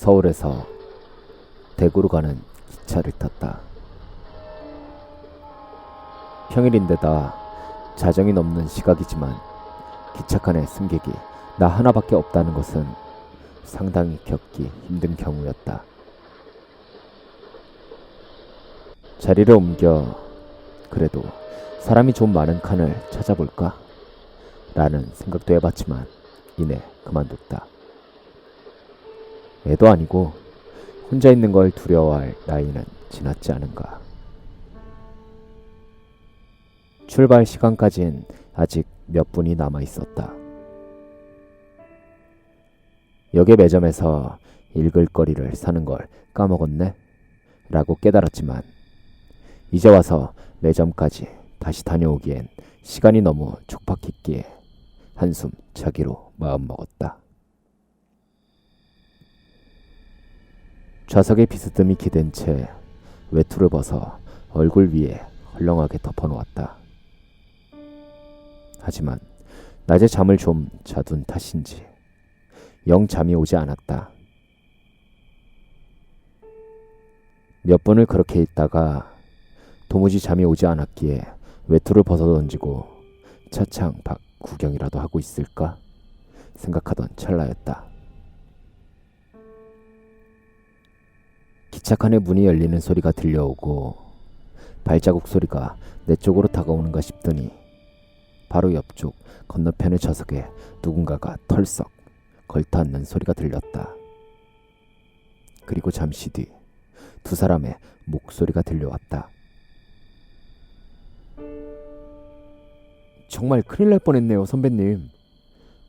서울에서 대구로 가는 기차를 탔다. 평일인데다 자정이 넘는 시각이지만 기차칸에 승객이 나 하나밖에 없다는 것은 상당히 겪기 힘든 경우였다. 자리를 옮겨 그래도 사람이 좀 많은 칸을 찾아볼까? 라는 생각도 해봤지만 이내 그만뒀다. 애도 아니고 혼자 있는 걸 두려워할 나이는 지났지 않은가. 출발 시간까진 아직 몇 분이 남아 있었다. 역의 매점에서 읽을 거리를 사는 걸 까먹었네? 라고 깨달았지만 이제 와서 매점까지 다시 다녀오기엔 시간이 너무 촉박했기에 한숨 자기로 마음먹었다. 좌석에 비스듬히 기댄 채 외투를 벗어 얼굴 위에 헐렁하게 덮어놓았다. 하지만 낮에 잠을 좀 자둔 탓인지 영 잠이 오지 않았다. 몇 분을 그렇게 있다가 도무지 잠이 오지 않았기에 외투를 벗어 던지고 차창 밖 구경이라도 하고 있을까 생각하던 찰나였다. 기차칸의 문이 열리는 소리가 들려오고 발자국 소리가 내 쪽으로 다가오는가 싶더니 바로 옆쪽 건너편의 좌석에 누군가가 털썩 걸터앉는 소리가 들렸다. 그리고 잠시 뒤 두 사람의 목소리가 들려왔다. 정말 큰일 날 뻔했네요, 선배님.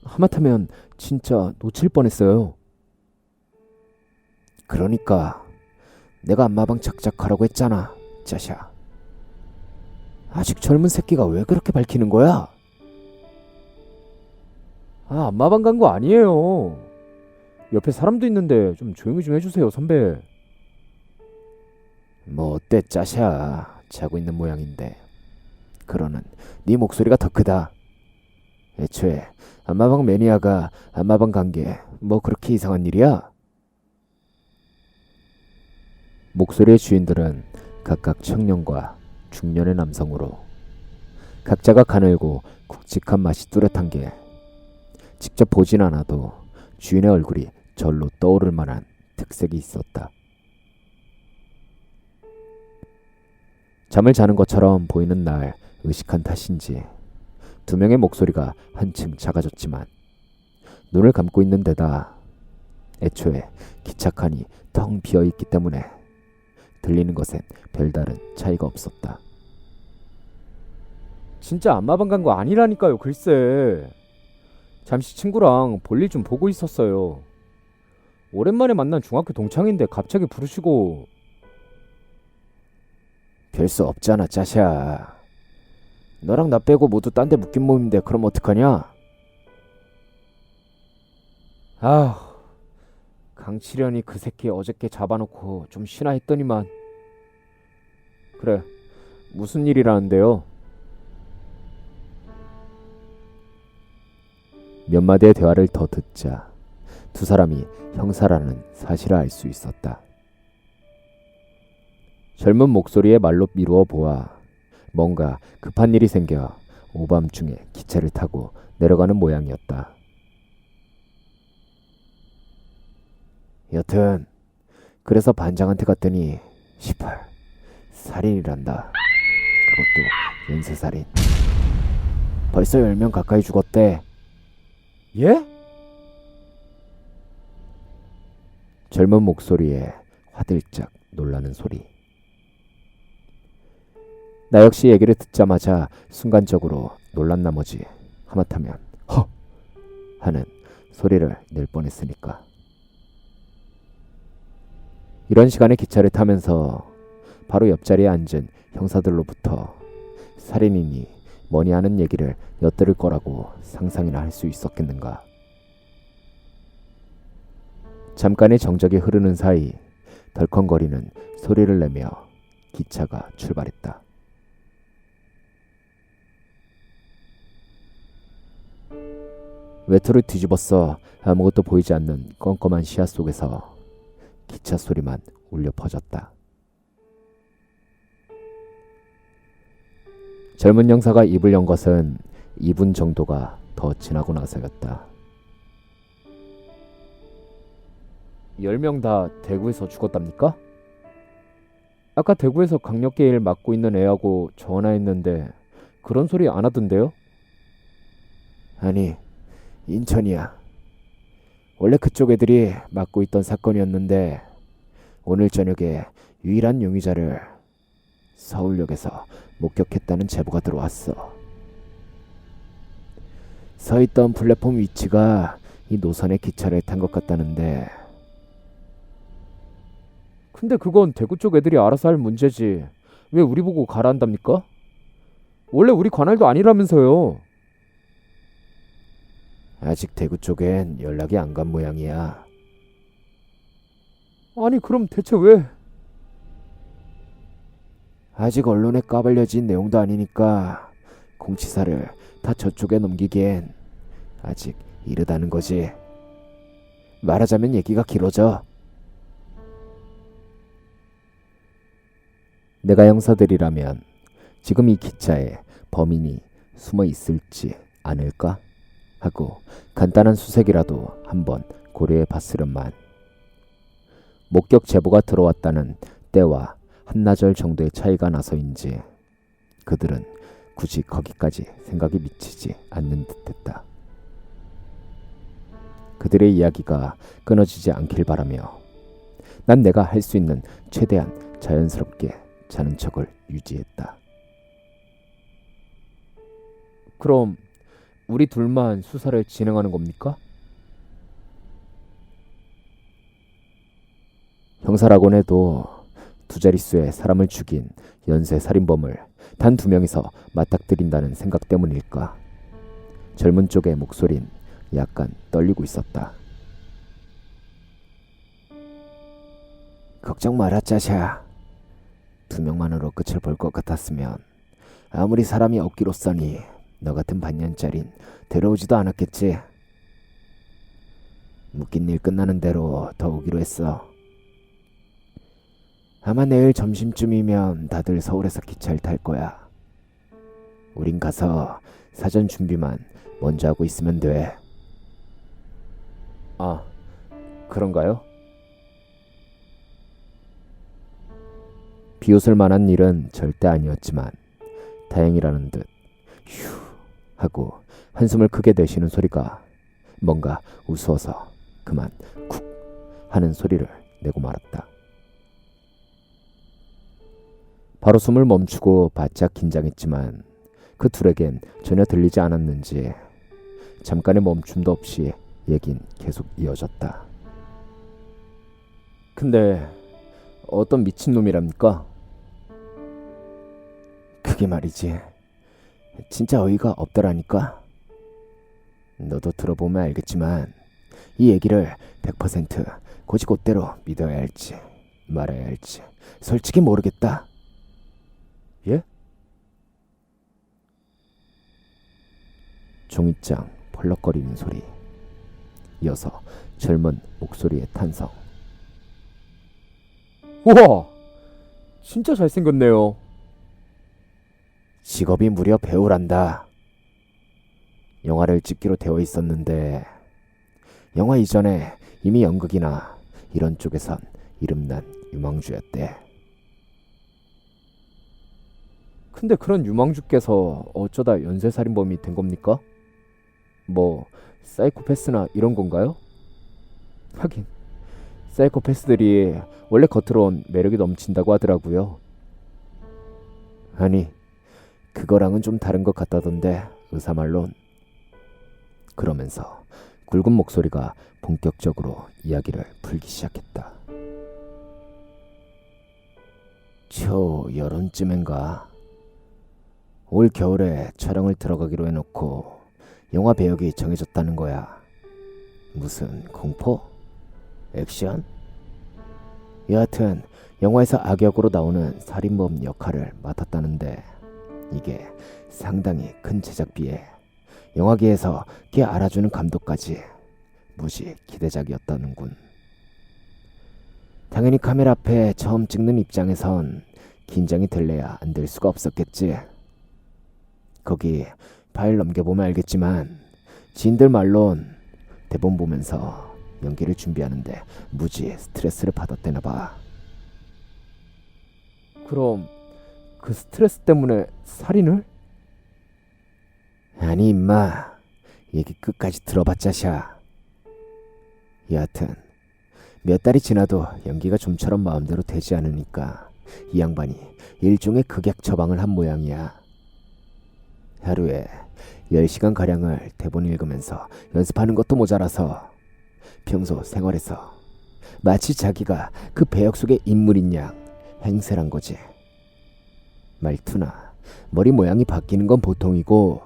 하마터면 진짜 놓칠 뻔했어요. 그러니까 내가 안마방 작작하라고 했잖아, 짜샤. 아직 젊은 새끼가 왜 그렇게 밝히는 거야? 안마방 간 거 아니에요. 옆에 사람도 있는데 좀 조용히 좀 해주세요, 선배. 뭐 어때, 짜샤. 자고 있는 모양인데. 그러는 네 목소리가 더 크다. 애초에 안마방 매니아가 안마방 간 게 뭐 그렇게 이상한 일이야? 목소리의 주인들은 각각 청년과 중년의 남성으로 각자가 가늘고 굵직한 맛이 뚜렷한 게 직접 보진 않아도 주인의 얼굴이 절로 떠오를 만한 특색이 있었다. 잠을 자는 것처럼 보이는 날 의식한 탓인지 두 명의 목소리가 한층 작아졌지만 눈을 감고 있는 데다 애초에 기차칸이 텅 비어있기 때문에 들리는 것엔 별다른 차이가 없었다. 진짜 안마방 간 거 아니라니까요, 글쎄. 잠시 친구랑 볼일 좀 보고 있었어요. 오랜만에 만난 중학교 동창인데 갑자기 부르시고. 별 수 없잖아, 짜샤. 너랑 나 빼고 모두 딴 데 묶인 몸인데 그럼 어떡하냐? 아휴, 강치련이 그 새끼 어저께 잡아놓고 좀 쉬나 했더니만. 그래, 무슨 일이라는데요? 몇 마디의 대화를 더 듣자 두 사람이 형사라는 사실을 알 수 있었다. 젊은 목소리에 말로 미루어 보아 뭔가 급한 일이 생겨 오밤중에 기차를 타고 내려가는 모양이었다. 여튼 그래서 반장한테 갔더니 시팔 살인이란다. 그것도 연쇄살인. 벌써 10명 가까이 죽었대. 예? 젊은 목소리에 화들짝 놀라는 소리. 나 역시 얘기를 듣자마자 순간적으로 놀란 나머지 하마터면 허! 하는 소리를 낼 뻔했으니까. 이런 시간에 기차를 타면서 바로 옆자리에 앉은 형사들로부터 살인인이 뭐니 하는 얘기를 엿들을 거라고 상상이나 할 수 있었겠는가. 잠깐의 정적이 흐르는 사이 덜컹거리는 소리를 내며 기차가 출발했다. 외투를 뒤집었어 아무것도 보이지 않는 껌껌한 시야 속에서 기차 소리만 울려 퍼졌다. 젊은 형사가 입을 연 것은 2분 정도가 더 지나고 나서였다. 10명 다 대구에서 죽었답니까? 아까 대구에서 강력계 일 맡고 있는 애하고 전화했는데 그런 소리 안 하던데요? 아니, 인천이야. 원래 그쪽 애들이 맡고 있던 사건이었는데 오늘 저녁에 유일한 용의자를 서울역에서 목격했다는 제보가 들어왔어. 서 있던 플랫폼 위치가 이 노선의 기차를 탄 것 같다는데. 근데 그건 대구 쪽 애들이 알아서 할 문제지. 왜 우리 보고 가라 한답니까? 원래 우리 관할도 아니라면서요. 아직 대구 쪽엔 연락이 안 간 모양이야. 아니 그럼 대체 왜? 아직 언론에 까발려진 내용도 아니니까 공치사를 다 저쪽에 넘기기엔 아직 이르다는 거지. 말하자면 얘기가 길어져. 내가 형사들이라면 지금 이 기차에 범인이 숨어 있을지 않을까 하고 간단한 수색이라도 한번 고려해 봤으련만. 목격 제보가 들어왔다는 때와 한나절 정도의 차이가 나서인지 그들은 굳이 거기까지 생각이 미치지 않는 듯했다. 그들의 이야기가 끊어지지 않길 바라며 난 내가 할 수 있는 최대한 자연스럽게 자는 척을 유지했다. 그럼 우리 둘만 수사를 진행하는 겁니까? 형사라곤 해도 두 자릿수의 사람을 죽인 연쇄 살인범을 단 2명이서 맞닥뜨린다는 생각 때문일까? 젊은 쪽의 목소린 약간 떨리고 있었다. 걱정 마라 짜샤. 2명만으로 끝을 볼 것 같았으면 아무리 사람이 없기로써니 너 같은 반년짜린 데려오지도 않았겠지. 묶인 일 끝나는 대로 더 오기로 했어. 아마 내일 점심쯤이면 다들 서울에서 기차를 탈 거야. 우린 가서 사전 준비만 먼저 하고 있으면 돼. 아, 그런가요? 비웃을 만한 일은 절대 아니었지만 다행이라는 듯 휴 하고 한숨을 크게 내쉬는 소리가 뭔가 우스워서 그만 쿡 하는 소리를 내고 말았다. 바로 숨을 멈추고 바짝 긴장했지만 그 둘에겐 전혀 들리지 않았는지 잠깐의 멈춤도 없이 얘긴 계속 이어졌다. 근데 어떤 미친놈이랍니까? 그게 말이지 진짜 어이가 없더라니까. 너도 들어보면 알겠지만 이 얘기를 100% 곧이곧대로 믿어야 할지 말아야 할지 솔직히 모르겠다. 예? 종이장 펄럭거리는 소리, 이어서 젊은 목소리의 탄성. 우와! 진짜 잘생겼네요. 직업이 무려 배우란다. 영화를 찍기로 되어 있었는데 영화 이전에 이미 연극이나 이런 쪽에선 이름난 유망주였대. 근데 그런 유망주께서 어쩌다 연쇄살인범이 된 겁니까? 뭐 사이코패스나 이런 건가요? 하긴 사이코패스들이 원래 겉으론 매력이 넘친다고 하더라고요. 아니 그거랑은 좀 다른 것 같다던데 의사말론. 그러면서 굵은 목소리가 본격적으로 이야기를 풀기 시작했다. 초여름쯤인가 올 겨울에 촬영을 들어가기로 해놓고 영화 배역이 정해졌다는 거야. 무슨 공포? 액션? 여하튼 영화에서 악역으로 나오는 살인범 역할을 맡았다는데 이게 상당히 큰 제작비에 영화계에서 걔 알아주는 감독까지 무지 기대작이었다는군. 당연히 카메라 앞에 처음 찍는 입장에선 긴장이 될래야 안 될 수가 없었겠지. 거기 파일 넘겨보면 알겠지만 지인들 말론 대본 보면서 연기를 준비하는데 무지 스트레스를 받았대나 봐. 그럼 그 스트레스 때문에 살인을? 아니 임마, 얘기 끝까지 들어봤자샤. 여하튼 몇 달이 지나도 연기가 좀처럼 마음대로 되지 않으니까 이 양반이 일종의 극약 처방을 한 모양이야. 하루에 10시간가량을 대본 읽으면서 연습하는 것도 모자라서 평소 생활에서 마치 자기가 그 배역 속의 인물인 양 행세란 거지. 말투나 머리 모양이 바뀌는 건 보통이고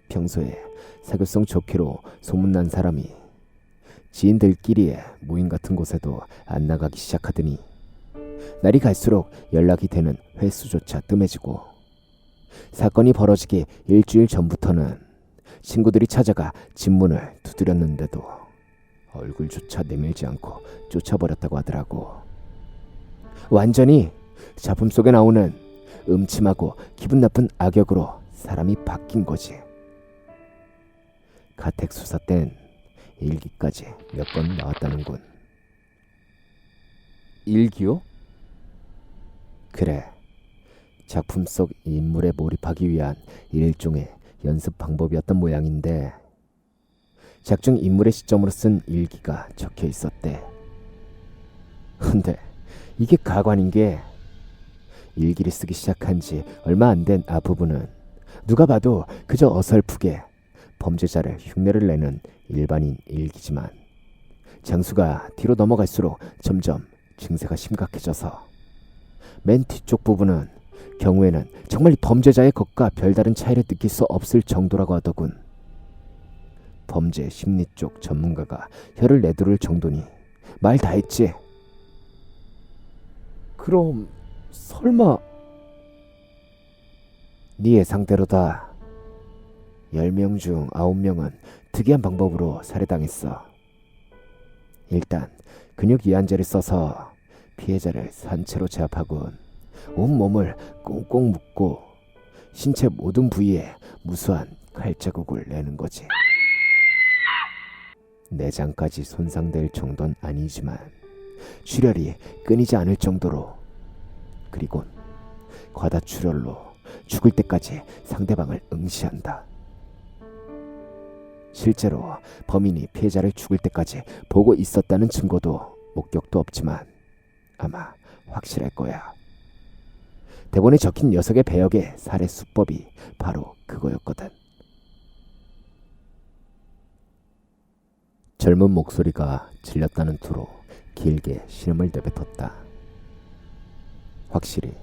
평소에 사교성 좋기로 소문난 사람이 지인들끼리의 모임 같은 곳에도 안 나가기 시작하더니 날이 갈수록 연락이 되는 횟수조차 뜸해지고 사건이 벌어지기 일주일 전부터는 친구들이 찾아가 집문을 두드렸는데도 얼굴조차 내밀지 않고 쫓아버렸다고 하더라고. 완전히 작품 속에 나오는 음침하고 기분 나쁜 악역으로 사람이 바뀐 거지. 가택 수사 땐 일기까지 몇 건 나왔다는군. 일기요? 그래, 작품 속 인물에 몰입하기 위한 일종의 연습 방법이었던 모양인데 작중 인물의 시점으로 쓴 일기가 적혀 있었대. 근데 이게 가관인 게 일기를 쓰기 시작한 지 얼마 안 된 앞부분은 누가 봐도 그저 어설프게 범죄자를 흉내를 내는 일반인 일기지만 장수가 뒤로 넘어갈수록 점점 증세가 심각해져서 맨 뒤쪽 부분은 경우에는 정말 범죄자의 것과 별다른 차이를 느낄 수 없을 정도라고 하더군. 범죄 심리 쪽 전문가가 혀를 내두를 정도니 말 다 했지. 그럼 설마 네 예상대로다. 10명 중 9명은 특이한 방법으로 살해당했어. 일단 근육 이완제를 써서 피해자를 산채로 제압하곤 온몸을 꽁꽁 묶고 신체 모든 부위에 무수한 칼자국을 내는 거지. 내장까지 손상될 정도는 아니지만 출혈이 끊이지 않을 정도로, 그리고 과다출혈로 죽을 때까지 상대방을 응시한다. 실제로 범인이 피해자를 죽을 때까지 보고 있었다는 증거도 목격도 없지만 아마 확실할 거야. 대본에 적힌 녀석의 배역의 살해 수법이 바로 그거였거든. 젊은 목소리가 질렸다는 투로 길게 신음을 내뱉었다. 확실히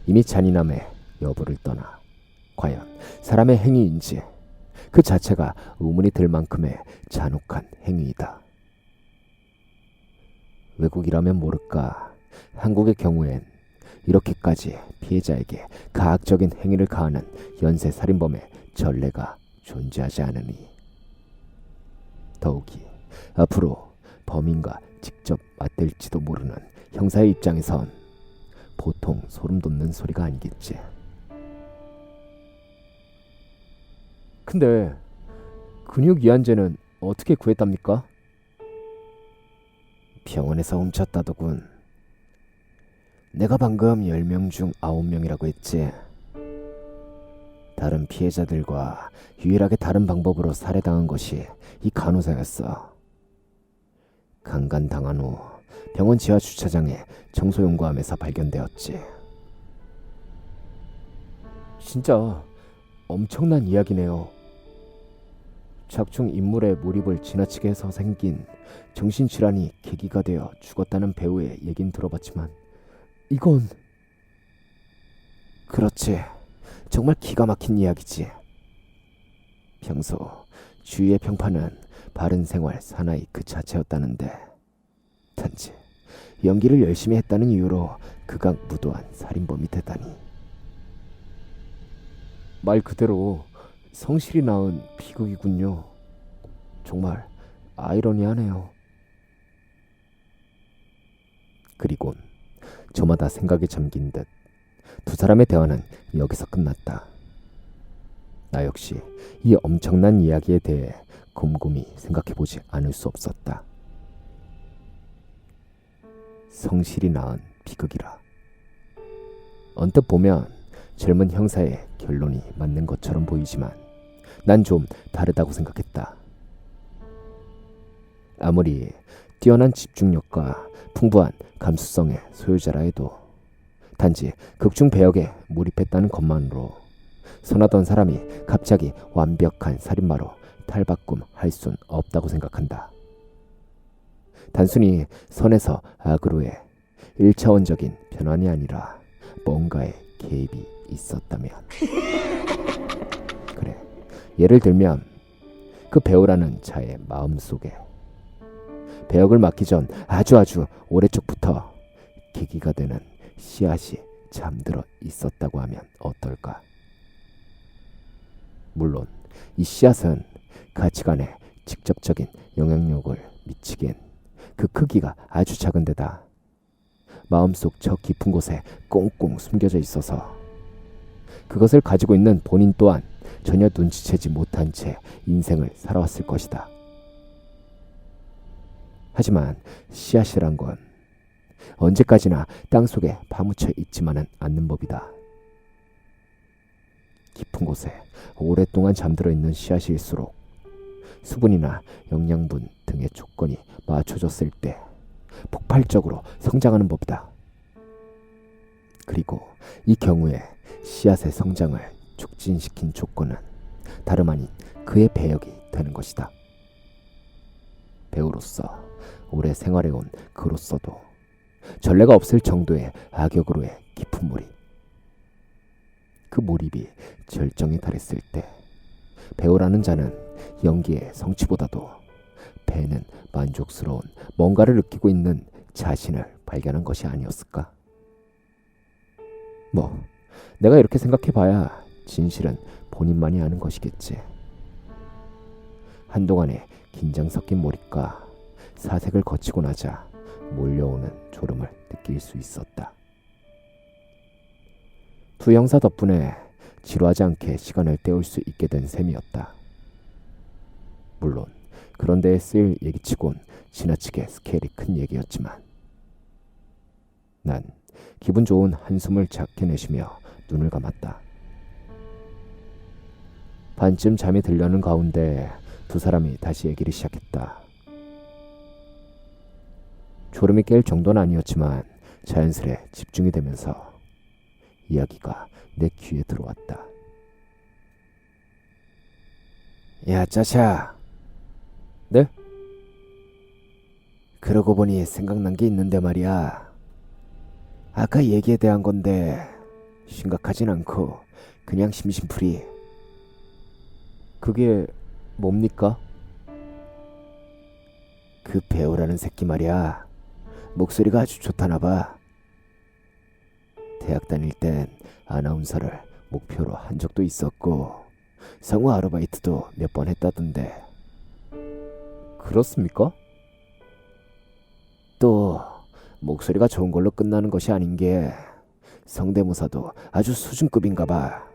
이미 잔인함의 여부를 떠나 과연 사람의 행위인지 그 자체가 의문이 들 만큼의 잔혹한 행위이다. 외국이라면 모를까 한국의 경우엔 이렇게까지 피해자에게 가학적인 행위를 가하는 연쇄 살인범의 전례가 존재하지 않으니 더욱이 앞으로 범인과 직접 맞댈지도 모르는 형사의 입장에선 보통 소름 돋는 소리가 아니겠지. 근데 근육 이완제는 어떻게 구했답니까? 병원에서 훔쳤다더군. 내가 방금 10명 중 9명이라고 했지. 다른 피해자들과 유일하게 다른 방법으로 살해당한 것이 이 간호사였어. 강간당한 후 병원 지하 주차장에 청소용구함에서 발견되었지. 진짜 엄청난 이야기네요. 작중 인물의 몰입을 지나치게 해서 생긴 정신질환이 계기가 되어 죽었다는 배우의 얘긴 들어봤지만 이건... 그렇지, 정말 기가 막힌 이야기지. 평소 주위의 평판은 바른 생활 사나이 그 자체였다는데 단지 연기를 열심히 했다는 이유로 극악무도한 살인범이 되다니. 말 그대로 성실히 낳은 비극이군요. 정말 아이러니하네요. 그리곤 저마다 생각에 잠긴 듯 두 사람의 대화는 여기서 끝났다. 나 역시 이 엄청난 이야기에 대해 곰곰이 생각해보지 않을 수 없었다. 성실이 낳은 비극이라. 언뜻 보면 젊은 형사의 결론이 맞는 것처럼 보이지만 난 좀 다르다고 생각했다. 아무리 뛰어난 집중력과 풍부한 감수성의 소유자라 해도 단지 극중 배역에 몰입했다는 것만으로 선하던 사람이 갑자기 완벽한 살인마로 탈바꿈할 순 없다고 생각한다. 단순히 선에서 악으로의 1차원적인 변환이 아니라 뭔가의 개입이 있었다면. 그래, 예를 들면 그 배우라는 자의 마음속에 배역을 맡기 전 아주 오래쪽부터 계기가 되는 씨앗이 잠들어 있었다고 하면 어떨까? 물론 이 씨앗은 가치관에 직접적인 영향력을 미치기엔 그 크기가 아주 작은 데다 마음속 저 깊은 곳에 꽁꽁 숨겨져 있어서 그것을 가지고 있는 본인 또한 전혀 눈치채지 못한 채 인생을 살아왔을 것이다. 하지만 씨앗이란 건 언제까지나 땅속에 파묻혀 있지만은 않는 법이다. 깊은 곳에 오랫동안 잠들어 있는 씨앗일수록 수분이나 영양분 등의 조건이 맞춰졌을 때 폭발적으로 성장하는 법이다. 그리고 이 경우에 씨앗의 성장을 촉진시킨 조건은 다름 아닌 그의 배역이 되는 것이다. 배우로서 오래 생활해온 그로서도 전례가 없을 정도의 악역으로의 깊은 몰입. 그 몰입이 절정에 달했을 때 배우라는 자는 연기의 성취보다도 배는 만족스러운 뭔가를 느끼고 있는 자신을 발견한 것이 아니었을까? 내가 이렇게 생각해봐야 진실은 본인만이 아는 것이겠지. 한동안의 긴장 섞인 몰입과 사색을 거치고 나자 몰려오는 졸음을 느낄 수 있었다. 두 형사 덕분에 지루하지 않게 시간을 때울 수 있게 된 셈이었다. 물론 그런 데에 쓰일 얘기치곤 지나치게 스케일이 큰 얘기였지만 난 기분 좋은 한숨을 작게 내쉬며 눈을 감았다. 반쯤 잠이 들려는 가운데 두 사람이 다시 얘기를 시작했다. 졸음이 깰 정도는 아니었지만 자연스레 집중이 되면서 이야기가 내 귀에 들어왔다. 야, 짜샤. 네? 그러고 보니 생각난 게 있는데 말이야. 아까 얘기에 대한 건데 심각하진 않고 그냥 심심풀이. 그게 뭡니까? 그 배우라는 새끼 말이야. 목소리가 아주 좋다나 봐. 대학 다닐 땐 아나운서를 목표로 한 적도 있었고 성우 아르바이트도 몇 번 했다던데. 그렇습니까? 또 목소리가 좋은 걸로 끝나는 것이 아닌 게 성대모사도 아주 수준급인가 봐.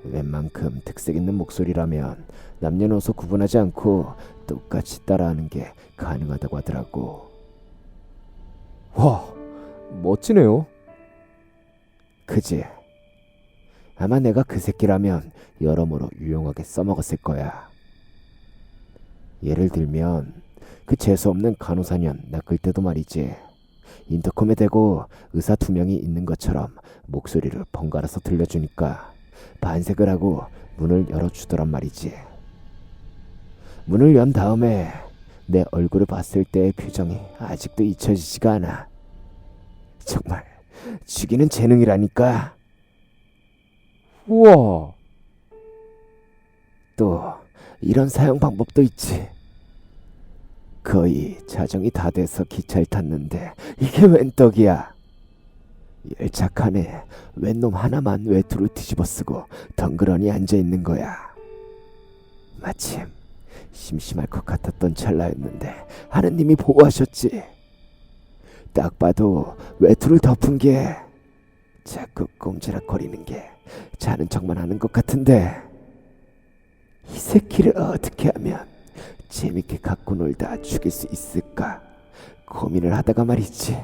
웬만큼 특색 있는 목소리라면 남녀노소 구분하지 않고 똑같이 따라하는 게 가능하다고 하더라고. 와, 멋지네요. 그지? 아마 내가 그 새끼라면 여러모로 유용하게 써먹었을 거야. 예를 들면 그 재수없는 간호사년 낚을 때도 말이지. 인터컴에 대고 의사 2명이 있는 것처럼 목소리를 번갈아서 들려주니까 반색을 하고 문을 열어주더란 말이지. 문을 연 다음에 내 얼굴을 봤을 때의 표정이 아직도 잊혀지지가 않아. 정말 죽이는 재능이라니까. 우와. 또 이런 사용 방법도 있지. 거의 자정이 다 돼서 기차를 탔는데 이게 웬 떡이야. 열차 칸에 웬 놈 하나만 외투를 뒤집어 쓰고 덩그러니 앉아있는 거야. 마침 심심할 것 같았던 찰나였는데 하느님이 보호하셨지. 딱 봐도 외투를 덮은 게 자꾸 꼼지락거리는 게 자는 척만 하는 것 같은데 이 새끼를 어떻게 하면 재밌게 갖고 놀다 죽일 수 있을까 고민을 하다가 말이지.